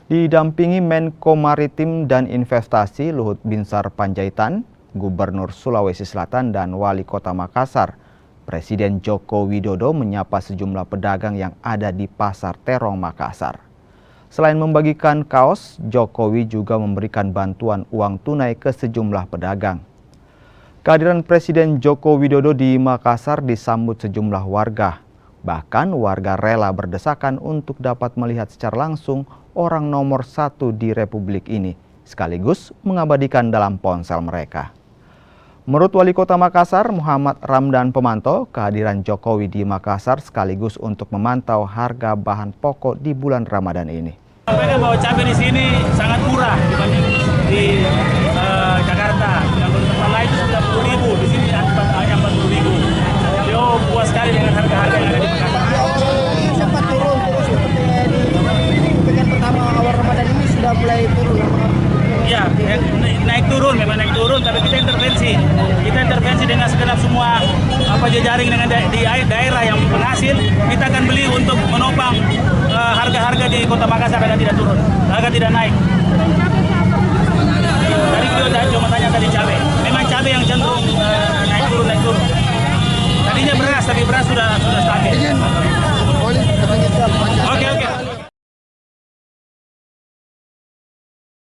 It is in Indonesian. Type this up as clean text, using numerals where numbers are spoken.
Didampingi Menko Maritim dan Investasi Luhut Binsar Panjaitan, Gubernur Sulawesi Selatan dan Wali Kota Makassar, Presiden Joko Widodo menyapa sejumlah pedagang yang ada di Pasar Terong Makassar. Selain membagikan kaos, Jokowi juga memberikan bantuan uang tunai ke sejumlah pedagang. Kehadiran Presiden Joko Widodo di Makassar disambut sejumlah warga. Bahkan warga rela berdesakan untuk dapat melihat secara langsung orang nomor 1 di Republik ini, sekaligus mengabadikan dalam ponsel mereka. Menurut Wali Kota Makassar, Muhammad Ramdan Pemanto, kehadiran Jokowi di Makassar sekaligus untuk memantau harga bahan pokok di bulan Ramadan ini. Sampaikan bahwa cabai di sini sangat murah dibanding di Jakarta. Yang tempat lain itu sudah 10.000, di sini hanya 40.000. Beliau puas sekali dengan harga-harga yang ada di Makassar. Sempat turun terus seperti di pekan pertama awal Ramadan ini sudah mulai turun. Ya, naik turun, memang naik turun, tapi kita intervensi. Kita intervensi dengan segenap semua jejaring dengan di daerah yang penghasil. Kita akan beli untuk menopang harga-harga di Kota Makassar agar tidak turun, agar tidak naik. Tadi kita cuma tanya tadi cabai. Memang cabai yang cenderung naik turun. Tadinya beras, tapi beras sudah stabil.